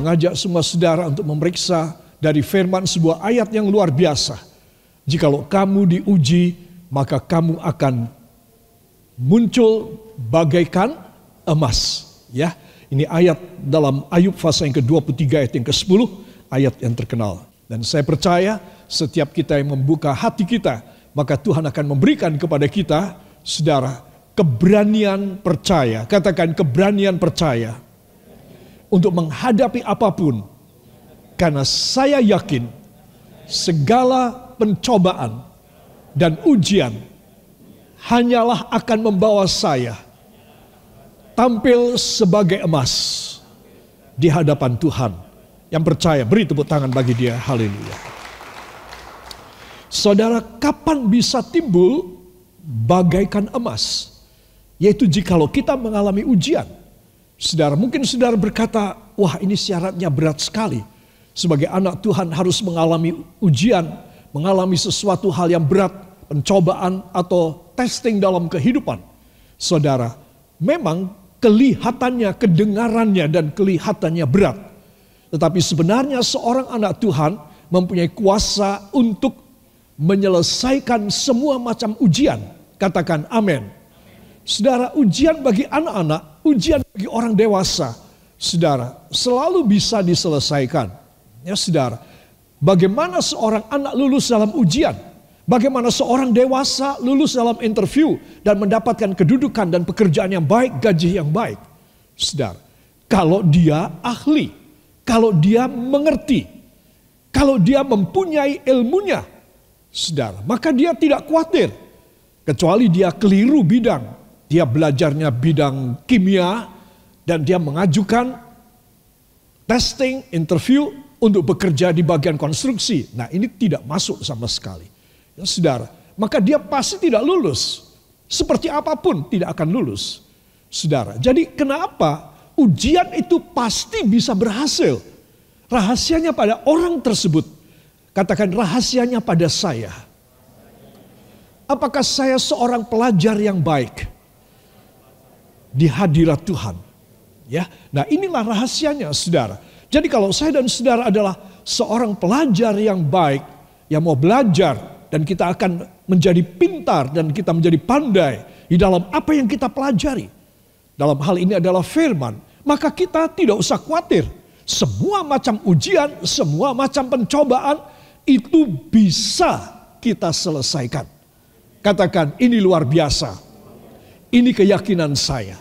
mengajak semua saudara untuk memeriksa dari firman sebuah ayat yang luar biasa. Jikalau kamu diuji, maka kamu akan muncul bagaikan emas. Ya, ini ayat dalam Ayub pasal yang ke-23 ayat yang ke-10, ayat yang terkenal. Dan saya percaya setiap kita yang membuka hati kita, maka Tuhan akan memberikan kepada kita, saudara, keberanian percaya. Katakan keberanian percaya untuk menghadapi apapun. Karena saya yakin segala pencobaan dan ujian hanyalah akan membawa saya tampil sebagai emas di hadapan Tuhan. Yang percaya, beri tepuk tangan bagi dia. Haleluya. Saudara, kapan bisa timbul bagaikan emas? Yaitu jikalau kita mengalami ujian. Saudara, mungkin saudara berkata, wah ini syaratnya berat sekali. Sebagai anak Tuhan harus mengalami ujian, mengalami sesuatu hal yang berat, pencobaan atau testing dalam kehidupan. Saudara, memang kelihatannya, kedengarannya dan kelihatannya berat. Tetapi sebenarnya seorang anak Tuhan mempunyai kuasa untuk menyelesaikan semua macam ujian. Katakan amin. Saudara, ujian bagi anak-anak, ujian bagi orang dewasa, saudara, selalu bisa diselesaikan. Ya saudara, bagaimana seorang anak lulus dalam ujian? Bagaimana seorang dewasa lulus dalam interview dan mendapatkan kedudukan dan pekerjaan yang baik, gaji yang baik? Saudara, kalau dia ahli, kalau dia mengerti, kalau dia mempunyai ilmunya, saudara, maka dia tidak khawatir. Kecuali dia keliru bidang, dia belajarnya bidang kimia dan dia mengajukan testing, interview untuk bekerja di bagian konstruksi. Nah, ini tidak masuk sama sekali. Ya, saudara, maka dia pasti tidak lulus. Seperti apapun tidak akan lulus. Saudara, jadi kenapa ujian itu pasti bisa berhasil? Rahasianya pada orang tersebut. Katakan rahasianya pada saya. Apakah saya seorang pelajar yang baik di hadirat Tuhan? Ya, nah inilah rahasianya, saudara. Jadi kalau saya dan saudara adalah seorang pelajar yang baik, yang mau belajar, dan kita akan menjadi pintar dan kita menjadi pandai di dalam apa yang kita pelajari. Dalam hal ini adalah firman, maka kita tidak usah khawatir. Semua macam ujian, semua macam pencobaan itu bisa kita selesaikan. Katakan, ini luar biasa. Ini keyakinan saya.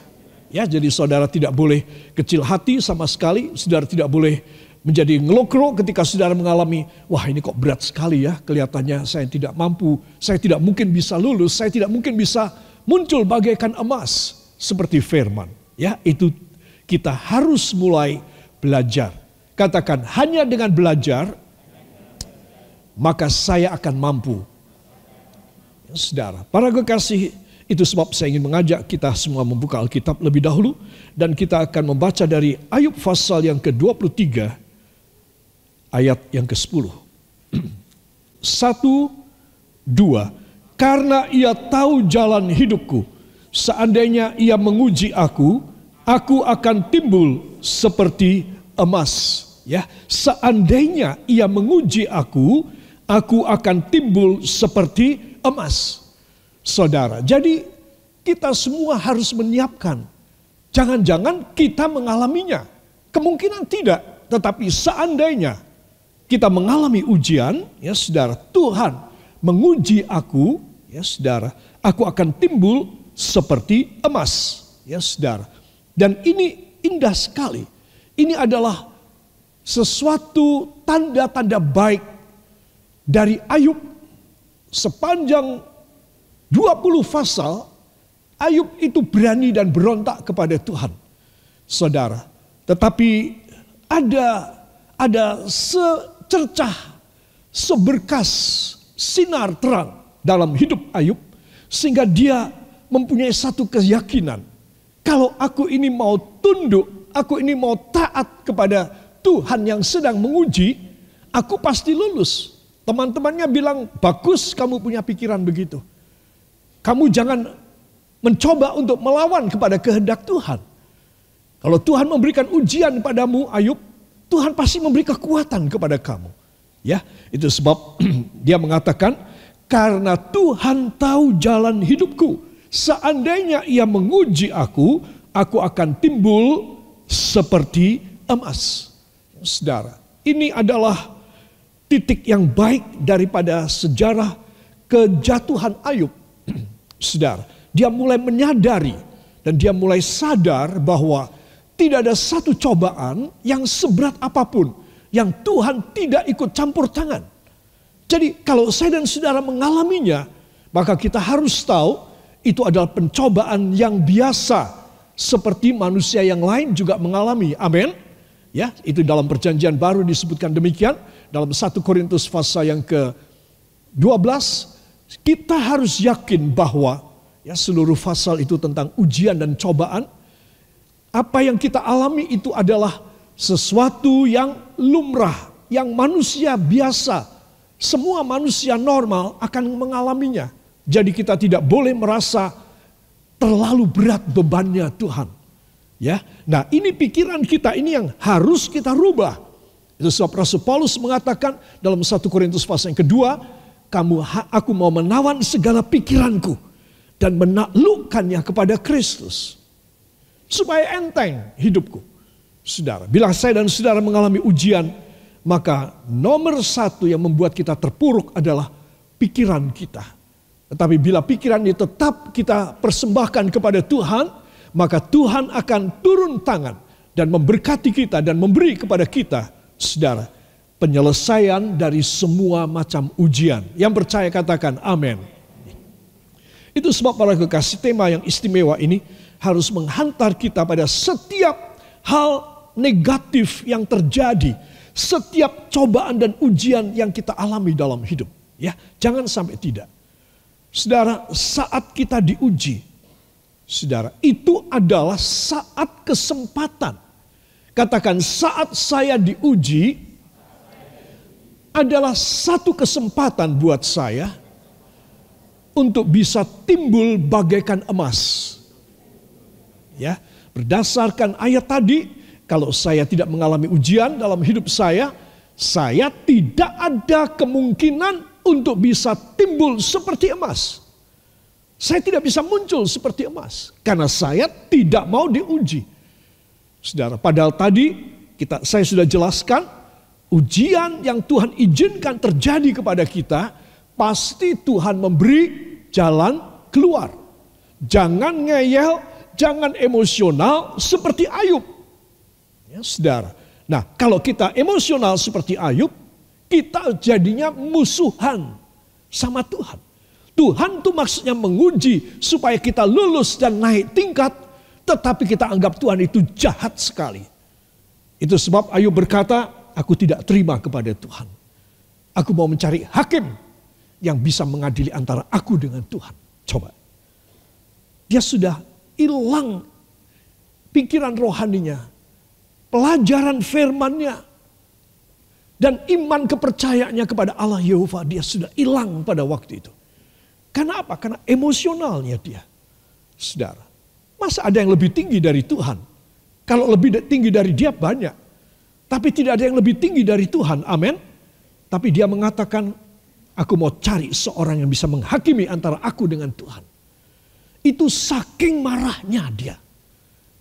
Ya, jadi saudara tidak boleh kecil hati sama sekali. Saudara tidak boleh menjadi ngelokro ketika saudara mengalami, wah ini kok berat sekali ya, kelihatannya saya tidak mampu, saya tidak mungkin bisa lulus, saya tidak mungkin bisa muncul bagaikan emas seperti firman. Ya, itu kita harus mulai belajar. Katakan, hanya dengan belajar maka saya akan mampu. Ya, saudara, para kekasih, itu sebab saya ingin mengajak kita semua membuka Alkitab lebih dahulu. Dan kita akan membaca dari Ayub pasal yang ke-23 ayat yang ke-10. 1, 2. Karena ia tahu jalan hidupku, seandainya ia menguji aku akan timbul seperti emas. Ya, seandainya ia menguji aku akan timbul seperti emas. Saudara, jadi kita semua harus menyiapkan. Jangan-jangan kita mengalaminya. Kemungkinan tidak, tetapi seandainya kita mengalami ujian, ya saudara, Tuhan menguji aku, ya saudara, aku akan timbul seperti emas, ya saudara. Dan ini indah sekali. Ini adalah sesuatu tanda-tanda baik dari Ayub. Sepanjang 20 pasal, Ayub itu berani dan berontak kepada Tuhan. Saudara, tetapi ada secercah, seberkas sinar terang dalam hidup Ayub, sehingga dia mempunyai satu keyakinan. Kalau aku ini mau tunduk, aku ini mau taat kepada Tuhan yang sedang menguji, aku pasti lulus. Teman-temannya bilang, bagus kamu punya pikiran begitu. Kamu jangan mencoba untuk melawan kepada kehendak Tuhan. Kalau Tuhan memberikan ujian padamu, Ayub, Tuhan pasti memberi kekuatan kepada kamu. Ya, itu sebab dia mengatakan, karena Tuhan tahu jalan hidupku. Seandainya ia menguji aku akan timbul seperti emas. Saudara, ini adalah titik yang baik daripada sejarah kejatuhan Ayub. Saudara, dia mulai menyadari dan dia mulai sadar bahwa tidak ada satu cobaan yang seberat apapun yang Tuhan tidak ikut campur tangan. Jadi kalau saya dan saudara mengalaminya, maka kita harus tahu itu adalah pencobaan yang biasa seperti manusia yang lain juga mengalami. Amin. Ya, itu dalam Perjanjian Baru disebutkan demikian. Dalam 1 Korintus pasal yang ke-12, kita harus yakin bahwa ya seluruh pasal itu tentang ujian dan cobaan. Apa yang kita alami itu adalah sesuatu yang lumrah, yang manusia biasa. Semua manusia normal akan mengalaminya. Jadi kita tidak boleh merasa terlalu berat bebannya Tuhan. Ya, nah ini pikiran kita, ini yang harus kita rubah. Itu sebab Rasul Paulus mengatakan dalam 1 Korintus pasal yang kedua, aku mau menawan segala pikiranku dan menaklukkannya kepada Kristus, supaya enteng hidupku. Saudara, bila saya dan saudara mengalami ujian, maka nomor satu yang membuat kita terpuruk adalah pikiran kita. Tetapi bila pikiran ini tetap kita persembahkan kepada Tuhan, maka Tuhan akan turun tangan dan memberkati kita dan memberi kepada kita, saudara, penyelesaian dari semua macam ujian. Yang percaya katakan amin. Itu sebab para kekasih, tema yang istimewa ini harus menghantar kita pada setiap hal negatif yang terjadi, setiap cobaan dan ujian yang kita alami dalam hidup. Ya, jangan sampai tidak. Saudara, saat kita diuji, saudara, itu adalah saat kesempatan. Katakan, saat saya diuji adalah satu kesempatan buat saya untuk bisa timbul bagaikan emas. Ya, berdasarkan ayat tadi, kalau saya tidak mengalami ujian dalam hidup saya tidak ada kemungkinan untuk bisa timbul seperti emas. Saya tidak bisa muncul seperti emas karena saya tidak mau diuji. Saudara, padahal tadi saya sudah jelaskan, ujian yang Tuhan izinkan terjadi kepada kita, pasti Tuhan memberi jalan keluar. Jangan ngeyel, jangan emosional seperti Ayub. Ya, saudara. Nah, kalau kita emosional seperti Ayub, kita jadinya musuhan sama Tuhan. Tuhan itu maksudnya menguji supaya kita lulus dan naik tingkat, tetapi kita anggap Tuhan itu jahat sekali. Itu sebab Ayub berkata, aku tidak terima kepada Tuhan. Aku mau mencari hakim yang bisa mengadili antara aku dengan Tuhan. Coba. Dia sudah hilang pikiran rohaninya, pelajaran firman-Nya, dan iman kepercayaannya kepada Allah Yehova, dia sudah hilang pada waktu itu. Karena apa? Karena emosionalnya dia. Saudara, masa ada yang lebih tinggi dari Tuhan? Kalau lebih tinggi dari dia banyak. Tapi tidak ada yang lebih tinggi dari Tuhan, amin. Tapi dia mengatakan, aku mau cari seorang yang bisa menghakimi antara aku dengan Tuhan. Itu saking marahnya dia.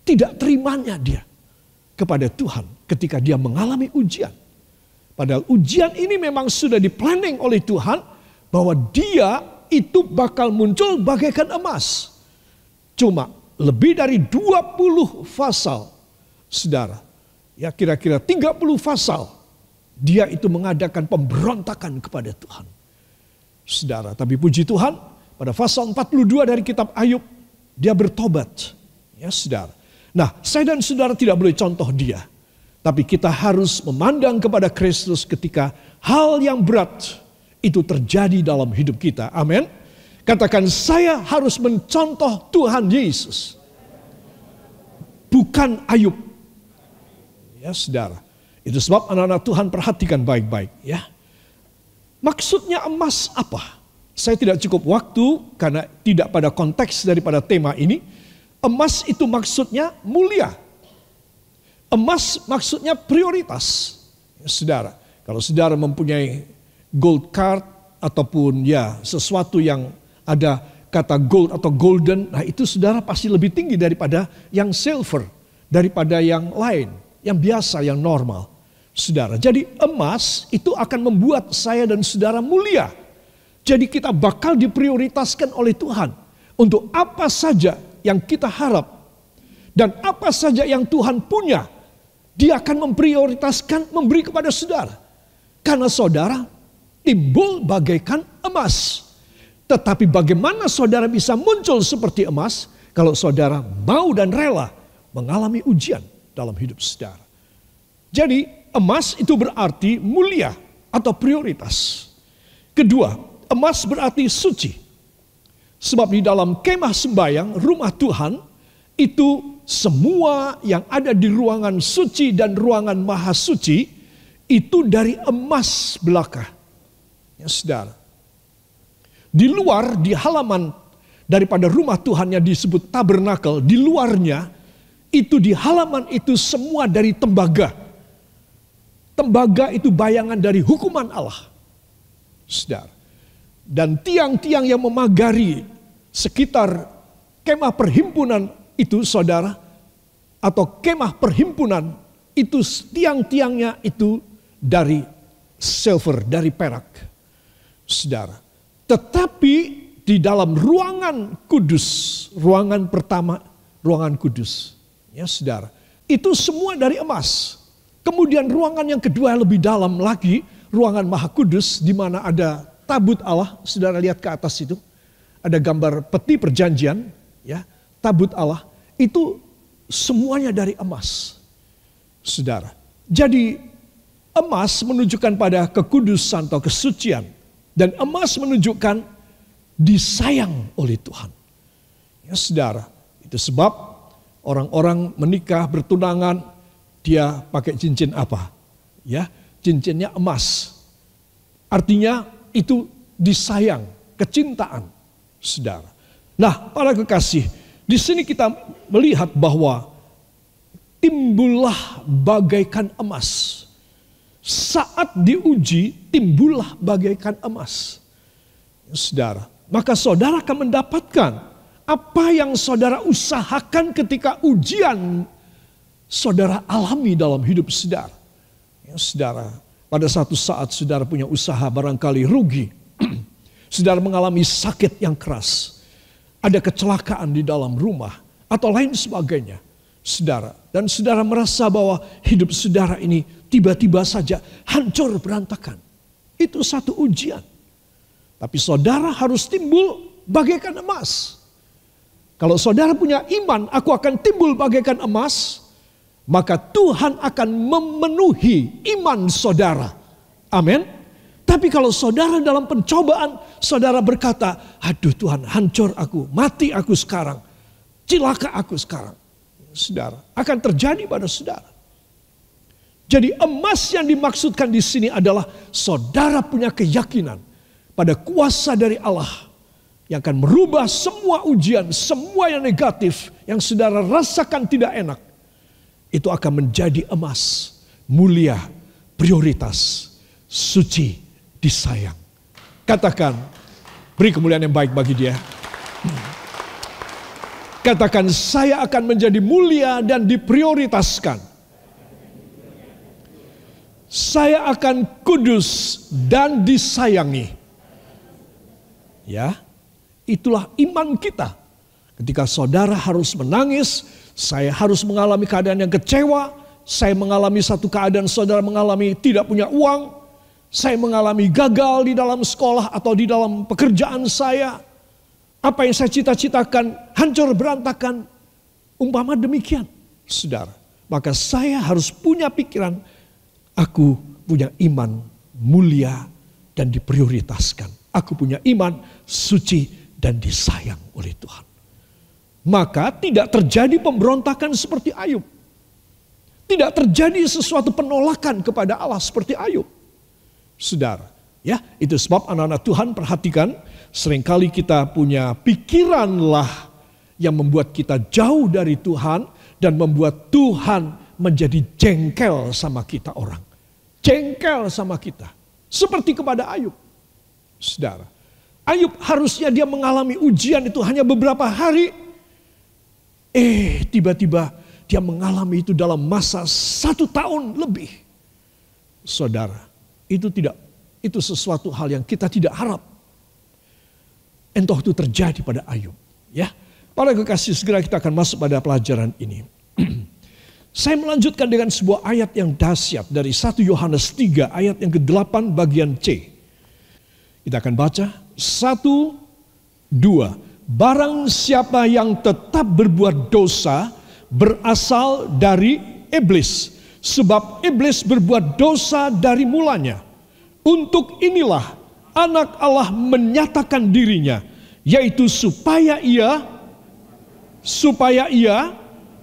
Tidak terimanya dia kepada Tuhan ketika dia mengalami ujian. Padahal ujian ini memang sudah di-planning oleh Tuhan bahwa dia itu bakal muncul bagaikan emas. Cuma lebih dari 20 pasal, saudara, ya kira-kira 30 pasal, dia itu mengadakan pemberontakan kepada Tuhan. Saudara, tapi puji Tuhan, pada pasal 42 dari kitab Ayub, dia bertobat. Ya saudara. Nah, saya dan saudara tidak boleh contoh dia. Tapi kita harus memandang kepada Kristus ketika hal yang berat itu terjadi dalam hidup kita. Amin. Katakan, saya harus mencontoh Tuhan Yesus. Bukan Ayub. Ya saudara. Itu sebab anak-anak Tuhan perhatikan baik-baik. Ya. Maksudnya emas apa? Saya tidak cukup waktu karena tidak pada konteks daripada tema ini. Emas itu maksudnya mulia. Emas maksudnya prioritas. Ya, saudara, kalau saudara mempunyai gold card ataupun ya sesuatu yang ada kata gold atau golden, nah itu saudara pasti lebih tinggi daripada yang silver, daripada yang lain, yang biasa, yang normal. Saudara, jadi emas itu akan membuat saya dan saudara mulia. Jadi kita bakal diprioritaskan oleh Tuhan untuk apa saja yang kita harap dan apa saja yang Tuhan punya. Dia akan memprioritaskan memberi kepada saudara. Karena saudara timbul bagaikan emas. Tetapi bagaimana saudara bisa muncul seperti emas kalau saudara mau dan rela mengalami ujian dalam hidup saudara. Jadi emas itu berarti mulia atau prioritas. Kedua, emas berarti suci. Sebab di dalam kemah sembayang, rumah Tuhan, itu semua yang ada di ruangan suci dan ruangan maha suci itu dari emas belaka. Ya saudara. Di luar, di halaman daripada rumah Tuhan yang disebut tabernakel, di luarnya itu di halaman itu semua dari tembaga. Tembaga itu bayangan dari hukuman Allah. Saudara. Dan tiang-tiang yang memagari sekitar kemah perhimpunan itu saudara, atau kemah perhimpunan itu tiang-tiangnya itu dari silver, dari perak. Saudara. Tetapi di dalam ruangan kudus, ruangan pertama, ruangan kudus. Ya saudara. Itu semua dari emas. Kemudian ruangan yang kedua lebih dalam lagi, ruangan maha kudus di mana ada tabut Allah. Saudara lihat ke atas itu. Ada gambar peti perjanjian, ya, tabut Allah. Itu semuanya dari emas. Saudara. Jadi emas menunjukkan pada kekudusan atau kesucian. Dan emas menunjukkan disayang oleh Tuhan. Ya saudara. Itu sebab orang-orang menikah bertunangan. Dia pakai cincin apa? Ya, cincinnya emas. Artinya itu disayang, kecintaan. Saudara. Nah para kekasih. Di sini kita melihat bahwa timbullah bagaikan emas. Saat diuji, timbullah bagaikan emas. Saudara, maka saudara akan mendapatkan apa yang saudara usahakan ketika ujian saudara alami dalam hidup saudara. Ya, saudara, pada satu saat saudara punya usaha barangkali rugi. Saudara mengalami sakit yang keras. Ada kecelakaan di dalam rumah atau lain sebagainya. Saudara, dan saudara merasa bahwa hidup saudara ini tiba-tiba saja hancur berantakan. Itu satu ujian. Tapi saudara harus timbul bagaikan emas. Kalau saudara punya iman, aku akan timbul bagaikan emas, maka Tuhan akan memenuhi iman saudara. Amin. Tapi kalau saudara dalam pencobaan, saudara berkata, aduh Tuhan, hancur aku, mati aku sekarang, cilaka aku sekarang. Saudara, akan terjadi pada saudara. Jadi emas yang dimaksudkan di sini adalah saudara punya keyakinan pada kuasa dari Allah yang akan merubah semua ujian, semua yang negatif yang saudara rasakan tidak enak. Itu akan menjadi emas, mulia, prioritas, suci, disayang. Katakan, beri kemuliaan yang baik bagi dia. Katakan, saya akan menjadi mulia dan diprioritaskan. Saya akan kudus dan disayangi. Ya, itulah iman kita. Ketika saudara harus menangis, saya harus mengalami keadaan yang kecewa, saya mengalami satu keadaan saudara mengalami tidak punya uang, saya mengalami gagal di dalam sekolah atau di dalam pekerjaan saya. Apa yang saya cita-citakan hancur berantakan. Umpama demikian, saudara. Maka saya harus punya pikiran, aku punya iman mulia dan diprioritaskan. Aku punya iman suci dan disayang oleh Tuhan. Maka tidak terjadi pemberontakan seperti Ayub. Tidak terjadi sesuatu penolakan kepada Allah seperti Ayub. Saudara, ya, itu sebab anak-anak Tuhan perhatikan, seringkali kita punya pikiranlah yang membuat kita jauh dari Tuhan dan membuat Tuhan menjadi jengkel sama kita orang. Jengkel sama kita. Seperti kepada Ayub. Saudara, Ayub harusnya dia mengalami ujian itu hanya beberapa hari. Tiba-tiba dia mengalami itu dalam masa 1 tahun lebih. Saudara, itu sesuatu hal yang kita tidak harap. Entah itu terjadi pada Ayub. Ya, para kekasih, segera kita akan masuk pada pelajaran ini. Saya melanjutkan dengan sebuah ayat yang dahsyat dari 1 Yohanes 3 ayat yang ke-8 bagian C. Kita akan baca 1, 2. Barang siapa yang tetap berbuat dosa berasal dari iblis. Sebab iblis berbuat dosa dari mulanya. Untuk inilah anak Allah menyatakan dirinya, yaitu supaya ia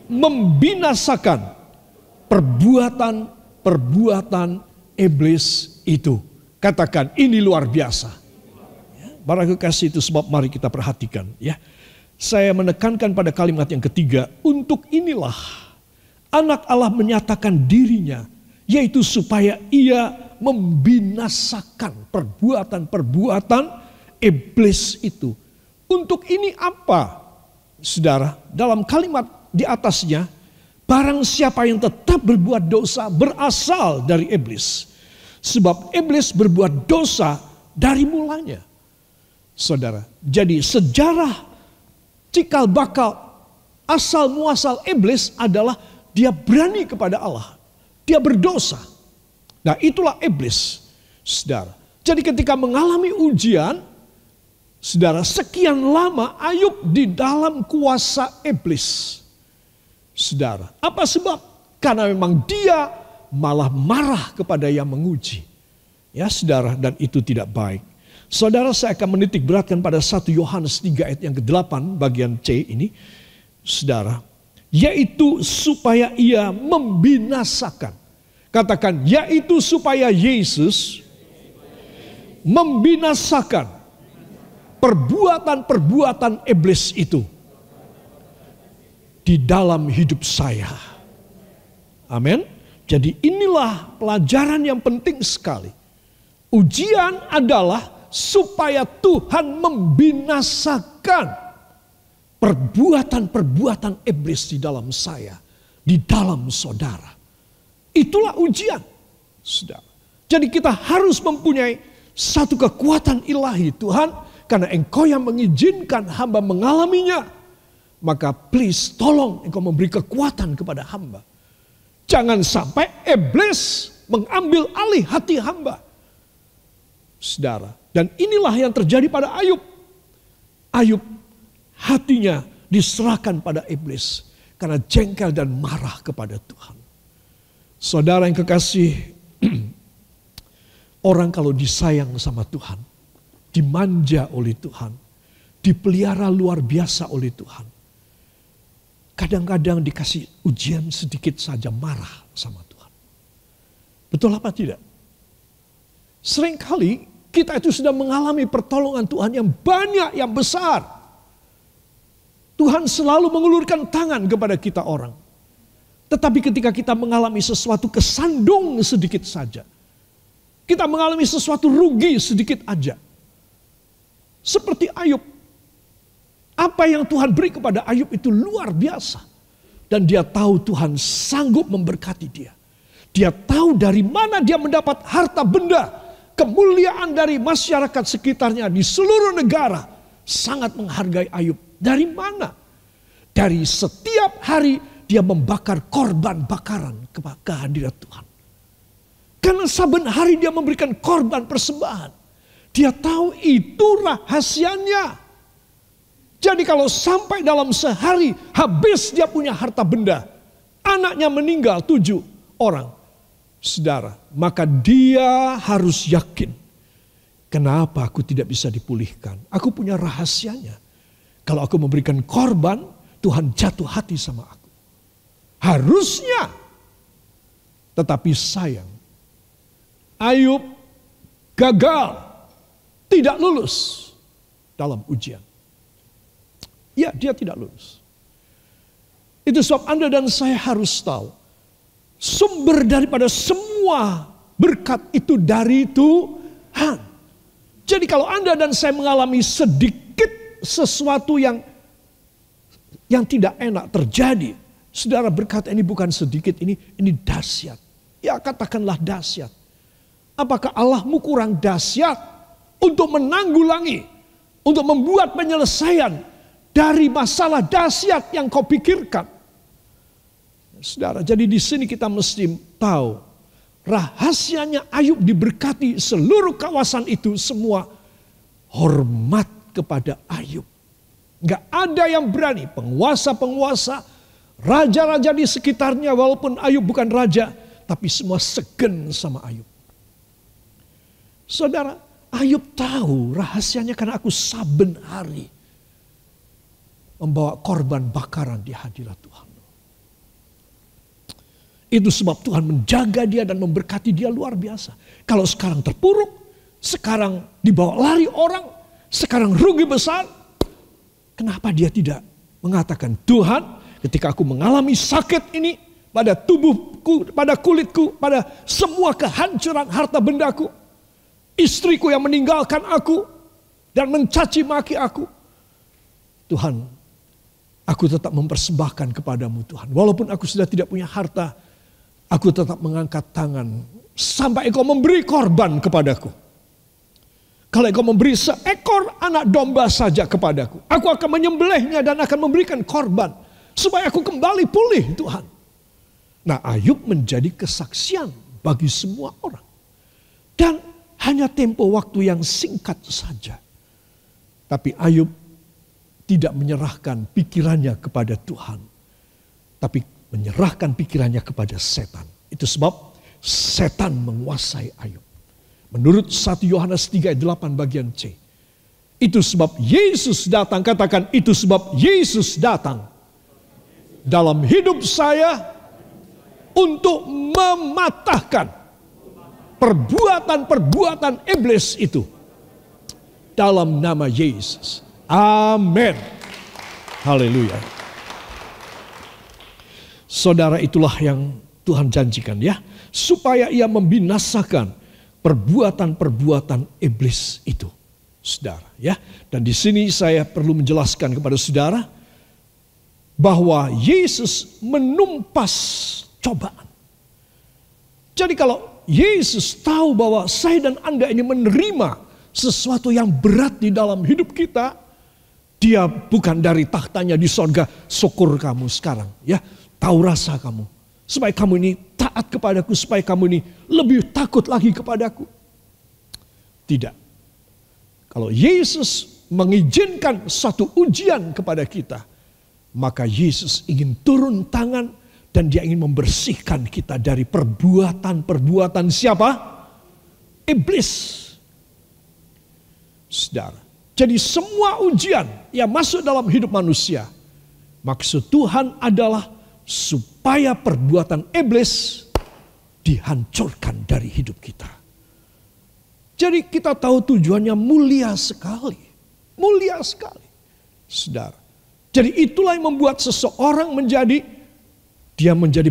membinasakan perbuatan iblis itu. Katakan, ini luar biasa. Para kekasih, itu sebab mari kita perhatikan. Ya, saya menekankan pada kalimat yang ketiga. Untuk inilah anak Allah menyatakan dirinya, yaitu supaya ia membinasakan perbuatan iblis itu. Untuk ini apa? Saudara, dalam kalimat di atasnya, barang siapa yang tetap berbuat dosa berasal dari iblis. Sebab iblis berbuat dosa dari mulanya. Saudara, jadi sejarah cikal bakal asal muasal iblis adalah dia berani kepada Allah. Dia berdosa. Nah, itulah iblis. Saudara, jadi ketika mengalami ujian, saudara, sekian lama Ayub di dalam kuasa iblis. Saudara, apa sebab? Karena memang dia malah marah kepada yang menguji. Ya saudara, dan itu tidak baik. Saudara, saya akan menitik beratkan pada 1 Yohanes 3 ayat yang ke-8 bagian C ini. Saudara, yaitu supaya ia membinasakan. Katakan, yaitu supaya Yesus membinasakan perbuatan iblis itu di dalam hidup saya. Amin. Jadi inilah pelajaran yang penting sekali. Ujian adalah supaya Tuhan membinasakan perbuatan iblis di dalam saya, di dalam saudara. Itulah ujian, saudara. Jadi kita harus mempunyai satu kekuatan ilahi, Tuhan, karena Engkau yang mengizinkan hamba mengalaminya. Maka please tolong Engkau memberi kekuatan kepada hamba. Jangan sampai iblis mengambil alih hati hamba. Saudara, dan inilah yang terjadi pada Ayub. Ayub hatinya diserahkan pada iblis karena jengkel dan marah kepada Tuhan. Saudara yang kekasih, orang kalau disayang sama Tuhan, dimanja oleh Tuhan, dipelihara luar biasa oleh Tuhan, kadang-kadang dikasih ujian sedikit saja marah sama Tuhan. Betul apa tidak? Seringkali kita itu sudah mengalami pertolongan Tuhan yang banyak, yang besar. Tuhan selalu mengulurkan tangan kepada kita orang. Tetapi ketika kita mengalami sesuatu kesandung sedikit saja, kita mengalami sesuatu rugi sedikit aja. Seperti Ayub. Apa yang Tuhan beri kepada Ayub itu luar biasa. Dan dia tahu Tuhan sanggup memberkati dia. Dia tahu dari mana dia mendapat harta benda. Kemuliaan dari masyarakat sekitarnya di seluruh negara sangat menghargai Ayub. Dari mana? Dari setiap hari dia membakar korban bakaran ke hadirat Tuhan. Karena saben hari dia memberikan korban persembahan. Dia tahu itu rahasianya. Jadi kalau sampai dalam sehari habis dia punya harta benda. Anaknya meninggal 7 orang. Saudara, maka dia harus yakin. Kenapa aku tidak bisa dipulihkan? Aku punya rahasianya. Kalau aku memberikan korban, Tuhan jatuh hati sama aku. Harusnya. Tetapi sayang, Ayub gagal. Tidak lulus dalam ujian. Ya, dia tidak lulus. Itu sebab Anda dan saya harus tahu. Sumber daripada semua berkat itu dari Tuhan. Jadi kalau Anda dan saya mengalami sedikit sesuatu yang tidak enak terjadi, saudara, berkata ini bukan sedikit, ini dahsyat. Ya, katakanlah dahsyat. Apakah Allahmu kurang dahsyat untuk menanggulangi, untuk membuat penyelesaian dari masalah dahsyat yang kau pikirkan? Saudara, jadi di sini kita mesti tahu rahasianya Ayub diberkati seluruh kawasan itu semua hormat kepada Ayub. Gak ada yang berani, penguasa-penguasa, raja-raja di sekitarnya, walaupun Ayub bukan raja, tapi semua segen sama Ayub. Saudara, Ayub tahu rahasianya karena aku saben hari membawa korban bakaran di hadirat Tuhan. Itu sebab Tuhan menjaga dia dan memberkati dia luar biasa. Kalau sekarang terpuruk, sekarang dibawa lari orang, sekarang rugi besar, kenapa dia tidak mengatakan, Tuhan, ketika aku mengalami sakit ini pada tubuhku, pada kulitku, pada semua kehancuran harta bendaku, istriku yang meninggalkan aku dan mencaci maki aku, Tuhan, aku tetap mempersembahkan kepadamu Tuhan. Walaupun aku sudah tidak punya harta, aku tetap mengangkat tangan sampai engkau memberi korban kepadaku. Kalau engkau memberi seekor anak domba saja kepadaku, aku akan menyembelihnya dan akan memberikan korban supaya aku kembali pulih Tuhan. Nah, Ayub menjadi kesaksian bagi semua orang. Dan hanya tempo waktu yang singkat saja. Tapi Ayub tidak menyerahkan pikirannya kepada Tuhan, tapi menyerahkan pikirannya kepada setan. Itu sebab setan menguasai Ayub. Menurut 1 Yohanes 3 ayat 8 bagian C. Itu sebab Yesus datang, katakan itu sebab Yesus datang dalam hidup saya untuk mematahkan perbuatan-perbuatan iblis itu. Dalam nama Yesus. Amin. Haleluya. Saudara, itulah yang Tuhan janjikan ya. Supaya ia membinasakan perbuatan-perbuatan iblis itu. Saudara ya. Dan di sini saya perlu menjelaskan kepada saudara bahwa Yesus menumpas cobaan. Jadi kalau Yesus tahu bahwa saya dan Anda ini menerima sesuatu yang berat di dalam hidup kita, dia bukan dari tahtanya di sorga, syukur kamu sekarang ya. Tahu rasa kamu. Supaya kamu ini taat kepadaku. Supaya kamu ini lebih takut lagi kepadaku. Tidak. Kalau Yesus mengizinkan satu ujian kepada kita, maka Yesus ingin turun tangan dan dia ingin membersihkan kita dari perbuatan-perbuatan siapa? Iblis. Saudara. Jadi semua ujian yang masuk dalam hidup manusia, maksud Tuhan adalah supaya perbuatan iblis dihancurkan dari hidup kita. Jadi kita tahu tujuannya mulia sekali. Mulia sekali. Saudara. Jadi itulah yang membuat seseorang menjadi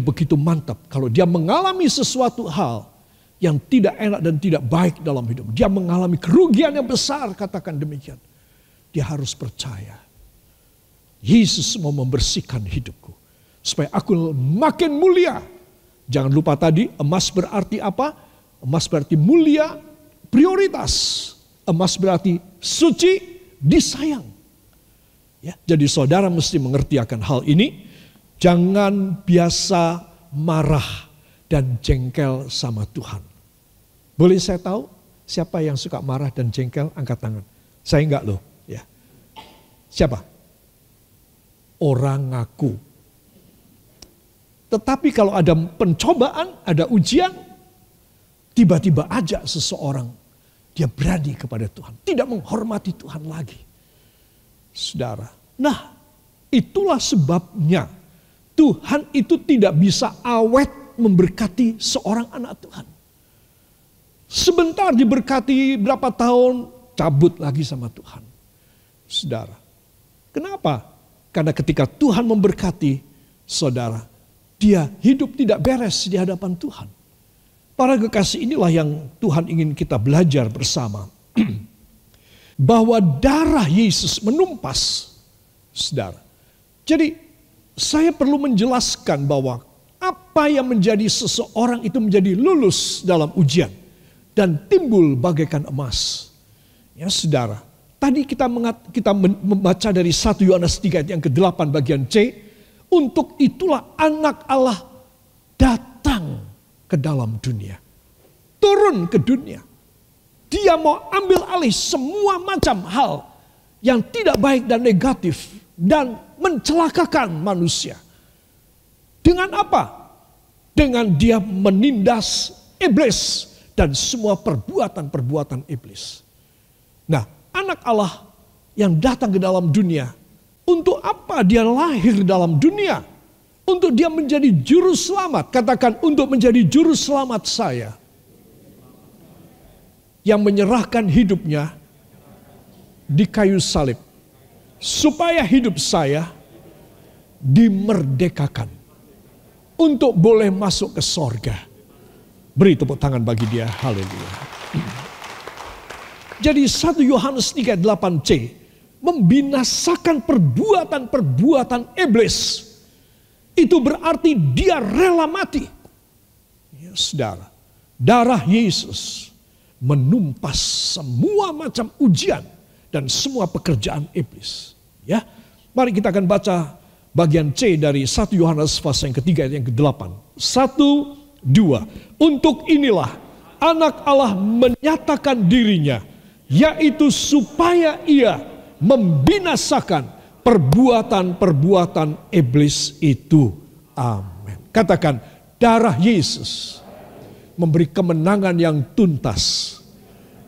begitu mantap. Kalau dia mengalami sesuatu hal yang tidak enak dan tidak baik dalam hidup. Dia mengalami kerugian yang besar, katakan demikian. Dia harus percaya. Yesus mau membersihkan hidupku. Supaya aku makin mulia. Jangan lupa tadi, emas berarti apa? Emas berarti mulia, prioritas. Emas berarti suci, disayang. Ya, jadi saudara mesti mengerti akan hal ini. Jangan biasa marah dan jengkel sama Tuhan. Boleh saya tahu siapa yang suka marah dan jengkel? Angkat tangan. Saya enggak loh. Ya. Siapa? Orang ngaku. Tetapi kalau ada pencobaan, ada ujian, tiba-tiba aja seseorang, dia berani kepada Tuhan. Tidak menghormati Tuhan lagi. Saudara, nah itulah sebabnya Tuhan itu tidak bisa awet memberkati seorang anak Tuhan. Sebentar diberkati berapa tahun, cabut lagi sama Tuhan. Saudara, kenapa? Karena ketika Tuhan memberkati saudara, dia hidup tidak beres di hadapan Tuhan. Para kekasih, inilah yang Tuhan ingin kita belajar bersama. Bahwa darah Yesus menumpas, saudara. Jadi saya perlu menjelaskan bahwa apa yang menjadi seseorang itu menjadi lulus dalam ujian dan timbul bagaikan emas. Ya saudara, tadi kita membaca dari 1 Yohanes 3 ayat yang ke-8 bagian C. Untuk itulah anak Allah datang ke dalam dunia. Turun ke dunia. Dia mau ambil alih semua macam hal yang tidak baik dan negatif dan mencelakakan manusia. Dengan apa? Dengan dia menindas iblis dan semua perbuatan-perbuatan iblis. Nah, anak Allah yang datang ke dalam dunia, untuk apa dia lahir dalam dunia? Untuk dia menjadi juru selamat. Katakan, untuk menjadi juru selamat saya. Yang menyerahkan hidupnya di kayu salib. Supaya hidup saya dimerdekakan. Untuk boleh masuk ke sorga. Beri tepuk tangan bagi dia. Haleluya. Jadi 1 Yohanes 3:8C membinasakan perbuatan-perbuatan iblis. Itu berarti dia rela mati. Ya, saudara, darah Yesus menumpas semua macam ujian dan semua pekerjaan iblis. Ya, mari kita akan baca bagian C dari 1 Yohanes pasal yang ketiga yang ke-8. 1, 2. Untuk inilah anak Allah menyatakan dirinya, yaitu supaya ia membinasakan perbuatan-perbuatan iblis itu. Amin. Katakan, darah Yesus memberi kemenangan yang tuntas.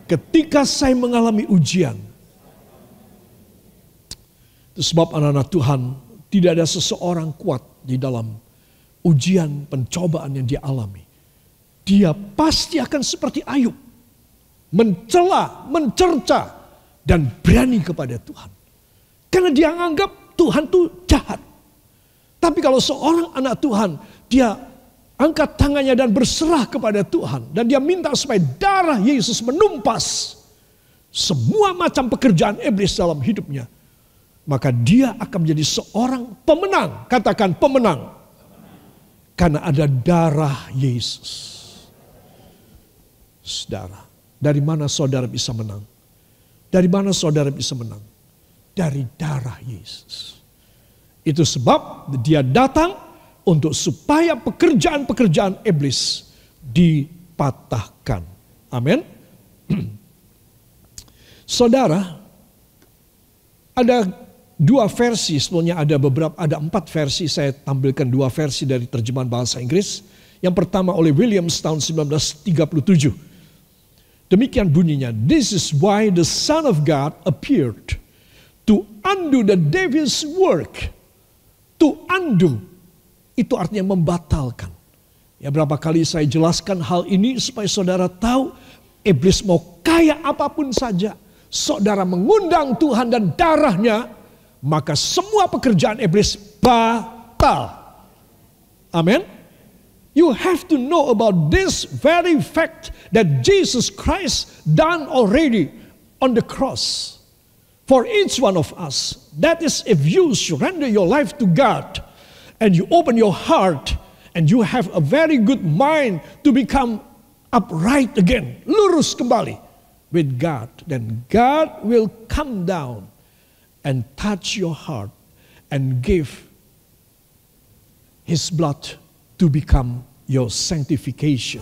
Ketika saya mengalami ujian. Itu sebab anak-anak Tuhan, tidak ada seseorang kuat di dalam ujian pencobaan yang dia alami. Dia pasti akan seperti Ayub. Mencela, mencerca, dan berani kepada Tuhan. Karena dia anggap Tuhan itu jahat. Tapi kalau seorang anak Tuhan, dia angkat tangannya dan berserah kepada Tuhan. Dan dia minta supaya darah Yesus menumpas semua macam pekerjaan iblis dalam hidupnya. Maka dia akan menjadi seorang pemenang. Katakan pemenang. Karena ada darah Yesus. Saudara, dari mana saudara bisa menang? Dari mana saudara bisa menang? Dari darah Yesus. Itu sebab dia datang untuk supaya pekerjaan-pekerjaan iblis dipatahkan. Amin. Saudara, ada dua versi, sebelumnya ada 4 versi, saya tampilkan 2 versi dari terjemahan bahasa Inggris. Yang pertama oleh Williams tahun 1937. Demikian bunyinya, "This is why the Son of God appeared, to undo the devil's work." To undo, itu artinya membatalkan. Ya, berapa kali saya jelaskan hal ini supaya saudara tahu, iblis mau kaya apapun saja, saudara mengundang Tuhan dan darahnya, maka semua pekerjaan iblis batal. Amin. You have to know about this very fact that Jesus Christ done already on the cross for each one of us. That is, if you surrender your life to God and you open your heart and you have a very good mind to become upright again, lurus kembali with God, then God will come down and touch your heart and give His blood to become your sanctification.